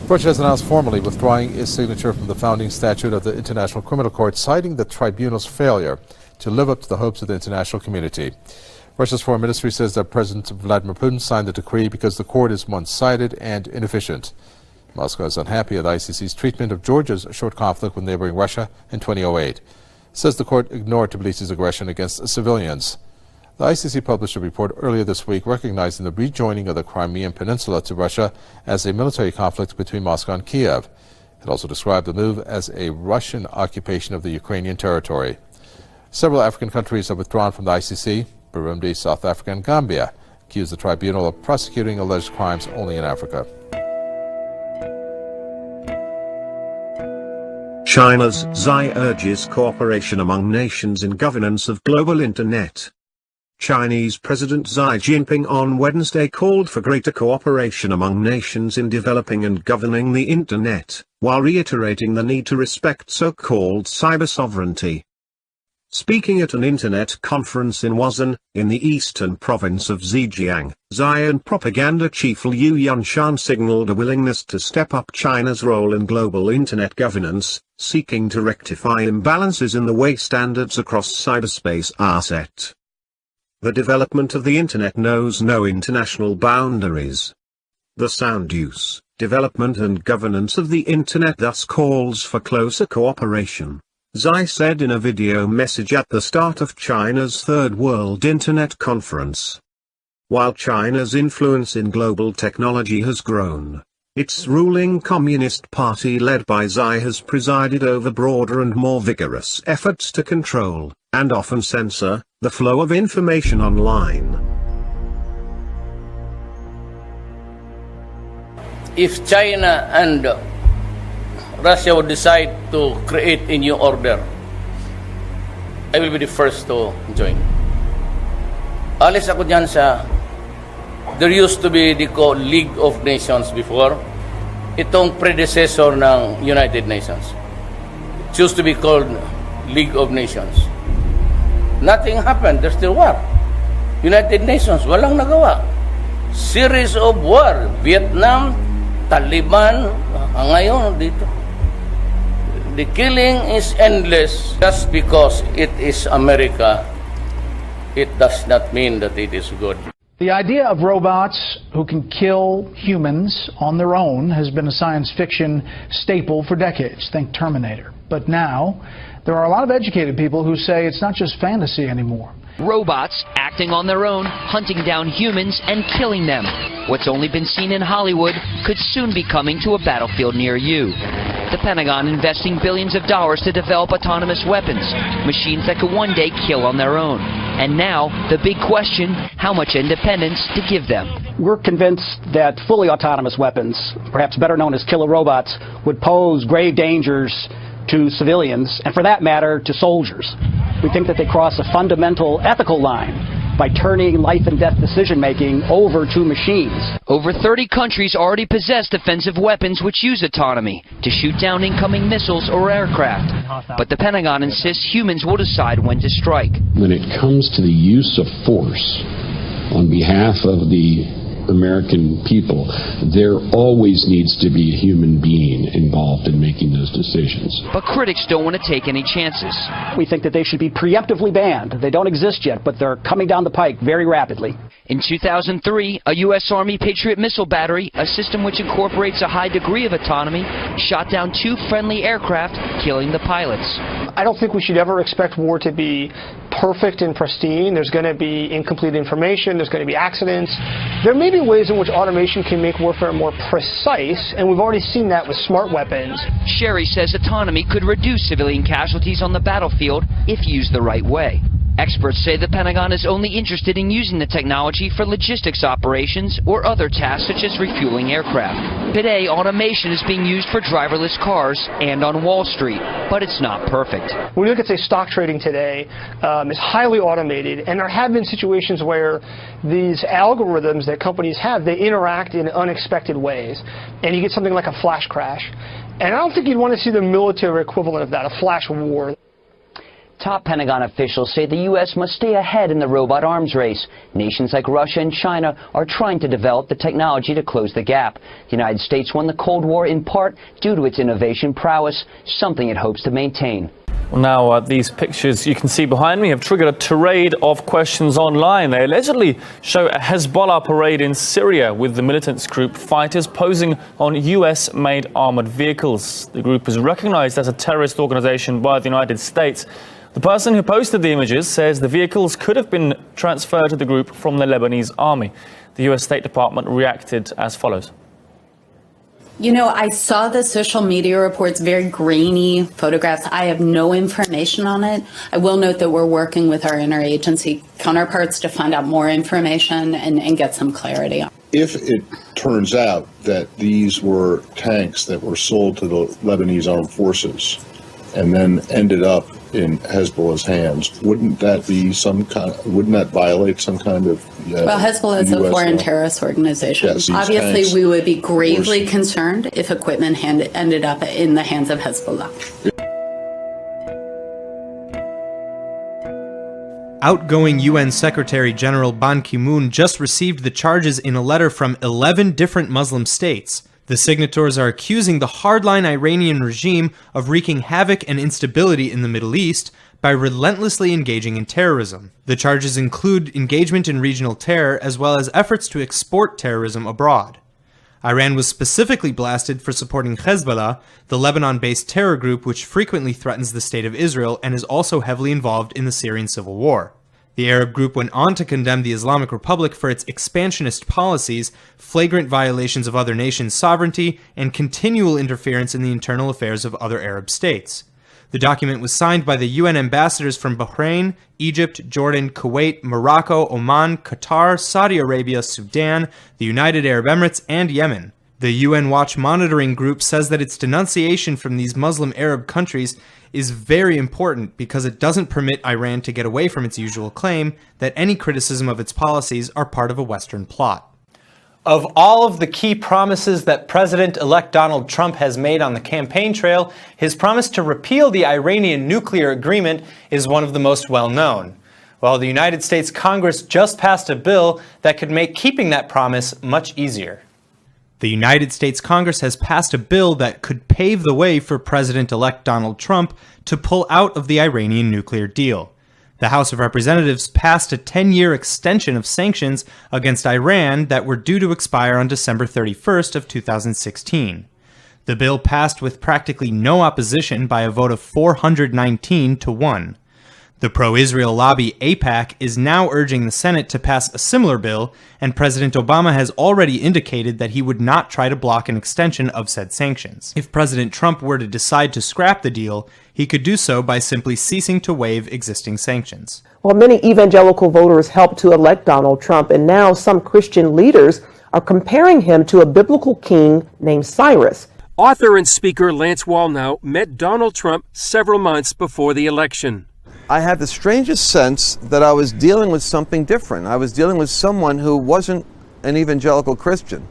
Russia has announced formally withdrawing its signature from the founding statute of the International Criminal Court, citing the tribunal's failure to live up to the hopes of the international community. Russia's foreign ministry says that President Vladimir Putin signed the decree because the court is one-sided and inefficient. Moscow is unhappy at the ICC's treatment of Georgia's short conflict with neighboring Russia in 2008. It says the court ignored Tbilisi's aggression against civilians. The ICC published a report earlier this week recognizing the rejoining of the Crimean Peninsula to Russia as a military conflict between Moscow and Kiev. It also described the move as a Russian occupation of the Ukrainian territory. Several African countries have withdrawn from the ICC. Burundi, South Africa, and Gambia accuse the tribunal of prosecuting alleged crimes only in Africa. China's Xi urges cooperation among nations in governance of global internet. Chinese President Xi Jinping on Wednesday called for greater cooperation among nations in developing and governing the internet, while reiterating the need to respect so-called cyber sovereignty. Speaking at an internet conference in Wuzhen, in the eastern province of Zhejiang, Xi and propaganda chief Liu Yunshan signaled a willingness to step up China's role in global internet governance, seeking to rectify imbalances in the way standards across cyberspace are set. The development of the internet knows no international boundaries. The sound use, development and governance of the internet thus calls for closer cooperation, Xi said in a video message at the start of China's Third World Internet Conference. While China's influence in global technology has grown, its ruling Communist Party led by Xi has presided over broader and more vigorous efforts to control, and often censor, the flow of information online. If China and Russia would decide to create a new order, I will be the first to join. Alis ako dyan sa, there used to be the League of Nations before, itong predecessor ng United Nations. It used to be called League of Nations. Nothing happened. There's still war. United Nations, walang nagawa. Series of war. Vietnam, Taliban, ngayon dito. The killing is endless. Just because it is America, it does not mean that it is good. The idea of robots who can kill humans on their own has been a science fiction staple for decades. Think Terminator. But now, there are a lot of educated people who say it's not just fantasy anymore. Robots acting on their own, hunting down humans and killing them. What's only been seen in Hollywood could soon be coming to a battlefield near you. The Pentagon investing billions of dollars to develop autonomous weapons, machines that could one day kill on their own. And now, the big question, how much independence to give them. We're convinced that fully autonomous weapons, perhaps better known as killer robots, would pose grave dangers to civilians, and for that matter, to soldiers. We think that they cross a fundamental ethical line by turning life and death decision-making over to machines. Over 30 countries already possess defensive weapons which use autonomy to shoot down incoming missiles or aircraft. But the Pentagon insists humans will decide when to strike. When it comes to the use of force on behalf of the American people, there always needs to be a human being involved in making those decisions. But critics don't want to take any chances. We think that they should be preemptively banned. They don't exist yet, but they're coming down the pike very rapidly. In 2003, a U.S. Army Patriot missile battery, a system which incorporates a high degree of autonomy, shot down 2 friendly aircraft, killing the pilots. I don't think we should ever expect war to be perfect and pristine. There's going to be incomplete information. There's going to be accidents. There may be ways in which automation can make warfare more precise, and we've already seen that with smart weapons. Sherry says autonomy could reduce civilian casualties on the battlefield if used the right way. Experts say the Pentagon is only interested in using the technology for logistics operations or other tasks such as refueling aircraft. Today, automation is being used for driverless cars and on Wall Street, but it's not perfect. When you look at, say, stock trading today, it's highly automated, and there have been situations where these algorithms that companies have, they interact in unexpected ways, and you get something like a flash crash. And I don't think you'd want to see the military equivalent of that, a flash war. Top Pentagon officials say the U.S. must stay ahead in the robot arms race. Nations like Russia and China are trying to develop the technology to close the gap. The United States won the Cold War in part due to its innovation prowess, something it hopes to maintain. Well, now, these pictures you can see behind me have triggered a tirade of questions online. They allegedly show a Hezbollah parade in Syria with the militants group fighters posing on US-made armored vehicles. The group is recognized as a terrorist organization by the United States. The person who posted the images says the vehicles could have been transferred to the group from the Lebanese army. The US State Department reacted as follows. You know, I saw the social media reports, very grainy photographs. I have no information on it. I will note that we're working with our interagency counterparts to find out more information and get some clarity. If it turns out that these were tanks that were sold to the Lebanese armed forces and then ended up in Hezbollah's hands, wouldn't that violate some kind of well, Hezbollah is a foreign terrorist organization. Yes, obviously, we would be gravely concerned if equipment ended up in the hands of Hezbollah. Outgoing UN Secretary General Ban Ki-moon just received the charges in a letter from 11 different Muslim states. The signatories are accusing the hardline Iranian regime of wreaking havoc and instability in the Middle East by relentlessly engaging in terrorism. The charges include engagement in regional terror as well as efforts to export terrorism abroad. Iran was specifically blasted for supporting Hezbollah, the Lebanon-based terror group which frequently threatens the state of Israel and is also heavily involved in the Syrian civil war. The Arab group went on to condemn the Islamic Republic for its expansionist policies, flagrant violations of other nations' sovereignty, and continual interference in the internal affairs of other Arab states. The document was signed by the UN ambassadors from Bahrain, Egypt, Jordan, Kuwait, Morocco, Oman, Qatar, Saudi Arabia, Sudan, the United Arab Emirates, and Yemen. The UN Watch monitoring group says that its denunciation from these Muslim Arab countries is very important because it doesn't permit Iran to get away from its usual claim that any criticism of its policies are part of a Western plot. Of all of the key promises that President-elect Donald Trump has made on the campaign trail, his promise to repeal the Iranian nuclear agreement is one of the most well-known. Well, the United States Congress just passed a bill that could make keeping that promise much easier. The United States Congress has passed a bill that could pave the way for President-elect Donald Trump to pull out of the Iranian nuclear deal. The House of Representatives passed a 10-year extension of sanctions against Iran that were due to expire on December 31st of 2016. The bill passed with practically no opposition by a vote of 419 to 1. The pro-Israel lobby AIPAC is now urging the Senate to pass a similar bill, and President Obama has already indicated that he would not try to block an extension of said sanctions. If President Trump were to decide to scrap the deal, he could do so by simply ceasing to waive existing sanctions. Well, many evangelical voters helped to elect Donald Trump, and now some Christian leaders are comparing him to a biblical king named Cyrus. Author and speaker Lance Wallnau met Donald Trump several months before the election. I had the strangest sense that I was dealing with something different. I was dealing with someone who wasn't an evangelical Christian,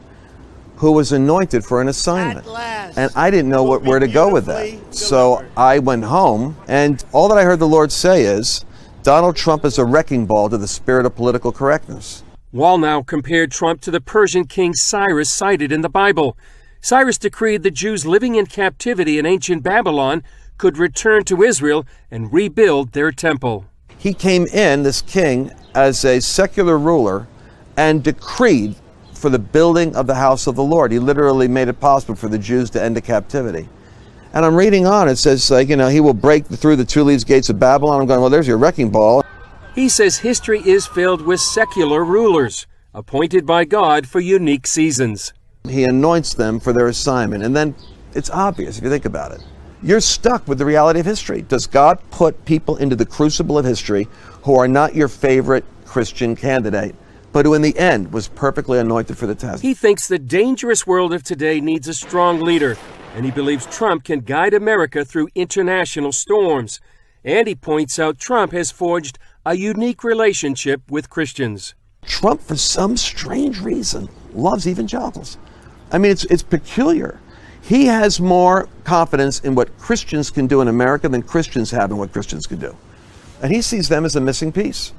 who was anointed for an assignment. And I didn't know where to go with that. So I went home, and all that I heard the Lord say is, Donald Trump is a wrecking ball to the spirit of political correctness. Wallnau compared Trump to the Persian king Cyrus cited in the Bible. Cyrus decreed the Jews living in captivity in ancient Babylon could return to Israel and rebuild their temple. He came in, this king, as a secular ruler and decreed for the building of the house of the Lord. He literally made it possible for the Jews to end the captivity. And I'm reading on, it says, he will break through the two-leaved gates of Babylon. I'm going, well, there's your wrecking ball. He says history is filled with secular rulers, appointed by God for unique seasons. He anoints them for their assignment. And then it's obvious if you think about it. You're stuck with the reality of history. Does God put people into the crucible of history who are not your favorite Christian candidate, but who in the end was perfectly anointed for the task? He thinks the dangerous world of today needs a strong leader, and he believes Trump can guide America through international storms. And he points out Trump has forged a unique relationship with Christians. Trump, for some strange reason, loves evangelicals. I mean, it's peculiar. He has more confidence in what Christians can do in America than Christians have in what Christians can do. and he sees them as a missing piece.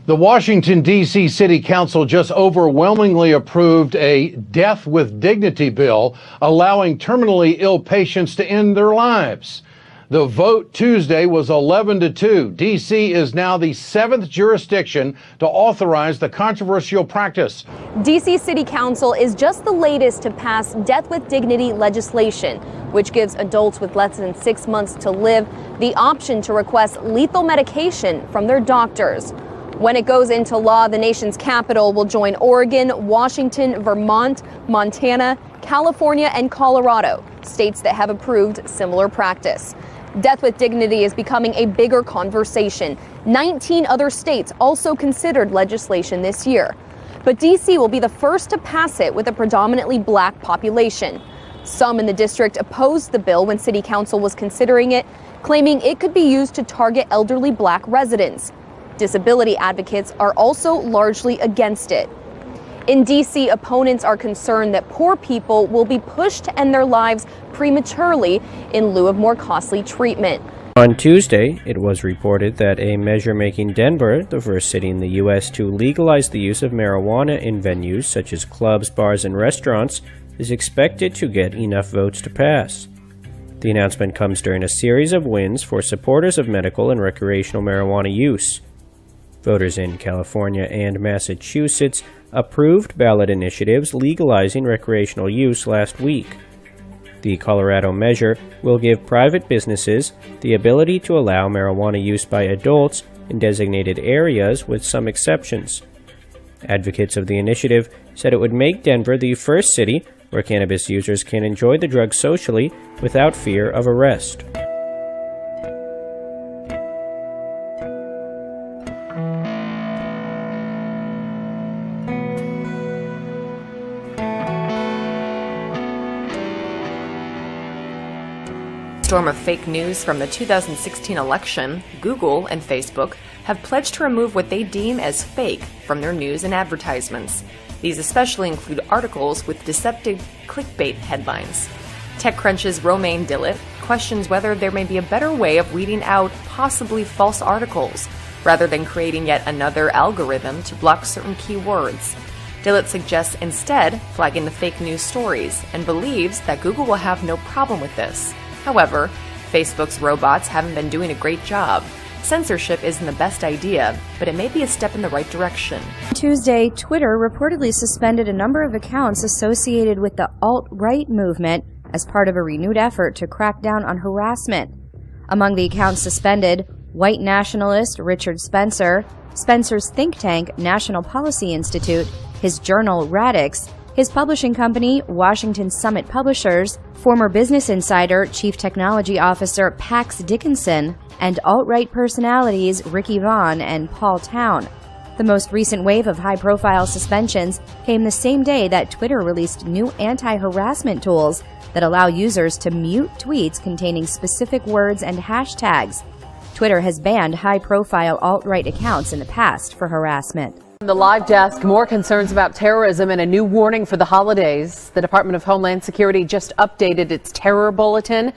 The Washington, D.C. City Council just overwhelmingly approved a Death with Dignity bill allowing terminally ill patients to end their lives. The vote Tuesday was 11-2. D.C. is now the 7th jurisdiction to authorize the controversial practice. D.C. City Council is just the latest to pass Death with Dignity legislation, which gives adults with less than 6 months to live the option to request lethal medication from their doctors. When it goes into law, the nation's capital will join Oregon, Washington, Vermont, Montana, California, and Colorado, states that have approved similar practice. Death with Dignity is becoming a bigger conversation. 19 other states also considered legislation this year. But D.C. will be the first to pass it with a predominantly black population. Some in the district opposed the bill when City Council was considering it, claiming it could be used to target elderly black residents. Disability advocates are also largely against it. In D.C., opponents are concerned that poor people will be pushed to end their lives prematurely in lieu of more costly treatment. On Tuesday, it was reported that a measure making Denver the first city in the U.S. to legalize the use of marijuana in venues such as clubs, bars, and restaurants is expected to get enough votes to pass. The announcement comes during a series of wins for supporters of medical and recreational marijuana use. Voters in California and Massachusetts approved ballot initiatives legalizing recreational use last week. The Colorado measure will give private businesses the ability to allow marijuana use by adults in designated areas with some exceptions. Advocates of the initiative said it would make Denver the first city where cannabis users can enjoy the drug socially without fear of arrest. Storm of fake news from the 2016 election, Google and Facebook have pledged to remove what they deem as fake from their news and advertisements. These especially include articles with deceptive clickbait headlines. TechCrunch's Romain Dillet questions whether there may be a better way of weeding out possibly false articles, rather than creating yet another algorithm to block certain keywords. Dillet suggests instead flagging the fake news stories and believes that Google will have no problem with this. However, Facebook's robots haven't been doing a great job. Censorship isn't the best idea, but it may be a step in the right direction. Tuesday, Twitter reportedly suspended a number of accounts associated with the alt-right movement as part of a renewed effort to crack down on harassment. Among the accounts suspended, white nationalist Richard Spencer, Spencer's think tank National Policy Institute, his journal Radix, his publishing company, Washington Summit Publishers, former Business Insider Chief Technology Officer Pax Dickinson, and alt-right personalities Ricky Vaughn and Paul Town. The most recent wave of high-profile suspensions came the same day that Twitter released new anti-harassment tools that allow users to mute tweets containing specific words and hashtags. Twitter has banned high-profile alt-right accounts in the past for harassment. The live desk, more concerns about terrorism and a new warning for the holidays. The Department of Homeland Security just updated its terror bulletin.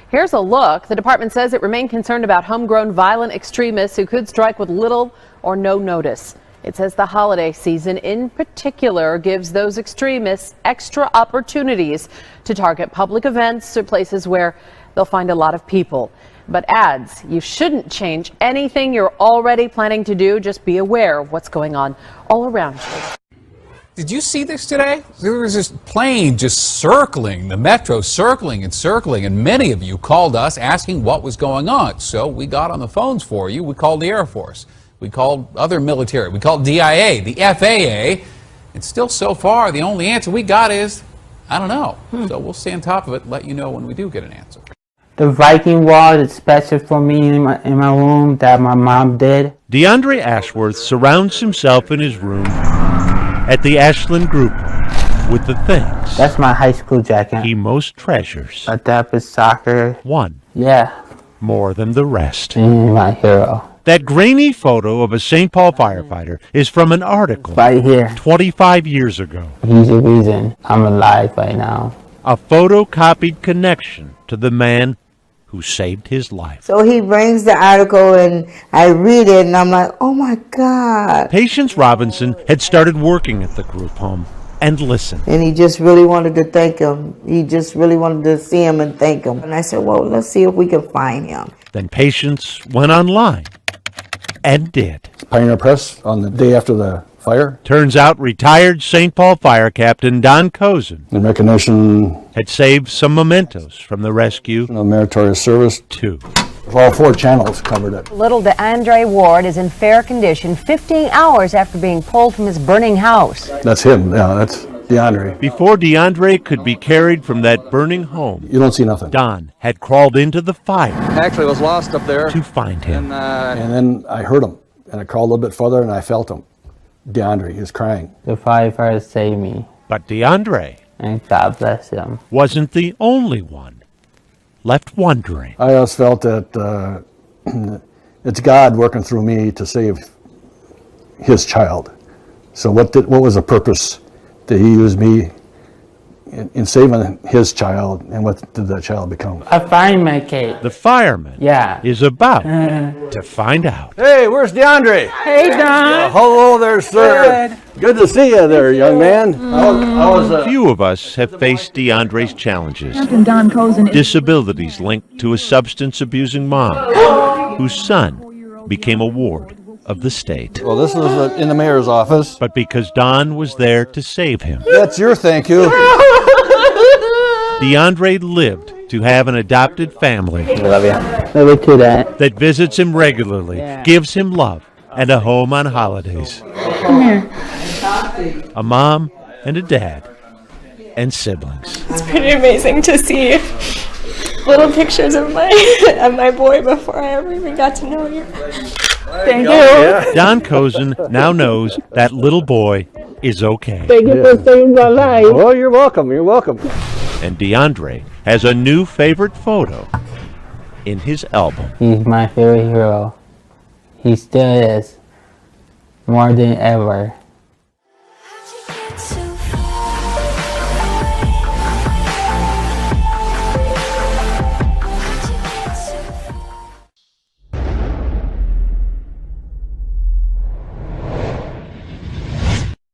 Here's a look. The department says it remained concerned about homegrown violent extremists who could strike with little or no notice. It says the holiday season in particular gives those extremists extra opportunities to target public events or places where they'll find a lot of people. But adds, you shouldn't change anything you're already planning to do. Just be aware of what's going on all around you. Did you see this today? There was this plane just circling, the metro circling, and many of you called us asking what was going on. So we got on the phones for you. We called the Air Force. We called other military. We called DIA, the FAA. And still so far, the only answer we got is, I don't know. So we'll stay on top of it, let you know when we do get an answer. The Viking wall is special for me in my room that my mom did. DeAndre Ashworth surrounds himself in his room at the Ashland Group with the things. That's my high school jacket. He most treasures. My dad is soccer. One. Yeah. More than the rest. My hero. That grainy photo of a St. Paul firefighter is from an article right here 25 years ago. He's the reason I'm alive right now. A photocopied connection to the man who saved his life. So he brings the article and I read it and I'm like, oh my God. Patience Robinson had started working at the group home and listened. And he just really wanted to thank him. He just really wanted to see him and thank him. And I said, well, let's see if we can find him. Then Patience went online and did. Pioneer Press on the day after the fire. Turns out retired St. Paul Fire Captain Don Cozen In recognition had saved some mementos from the rescue. of meritorious service. Too. All 4 channels covered it. Little DeAndre Ward is in fair condition 15 hours after being pulled from his burning house. That's him. Yeah, that's DeAndre. Before DeAndre could be carried from that burning home, You don't see nothing. Don had crawled into the fire Actually, I was lost up there. to find him. And then I heard him. And I crawled a little bit further and I felt him. DeAndre, he was crying. The firefighters saved me, But DeAndre and God bless them. wasn't the only one left wondering. I always felt that it's God working through me to save his child. So what was the purpose that he used me in saving his child, and what did that child become? I find my cake. The fireman is about to find out. Hey, where's DeAndre? Hey, Don. Hello there, sir. Good to see you there, young man. Few of us have faced DeAndre's challenges. Captain Don Cozen. Disabilities linked to a substance-abusing mom whose son became a ward of the state. Well, this was in the mayor's office. But because Don was there to save him, That's your thank you. DeAndre lived to have an adopted family Love you. Love you too, Dad. that visits him regularly, gives him love, and a home on holidays. Come here. A mom and a dad and siblings. It's pretty amazing to see little pictures of my boy before I ever even got to know you. Thank you. Don Cozen now knows that little boy is okay. Thank you for saving my life. Oh, you're welcome. You're welcome. And DeAndre has a new favorite photo in his album. He's my favorite hero. He still is. More than ever.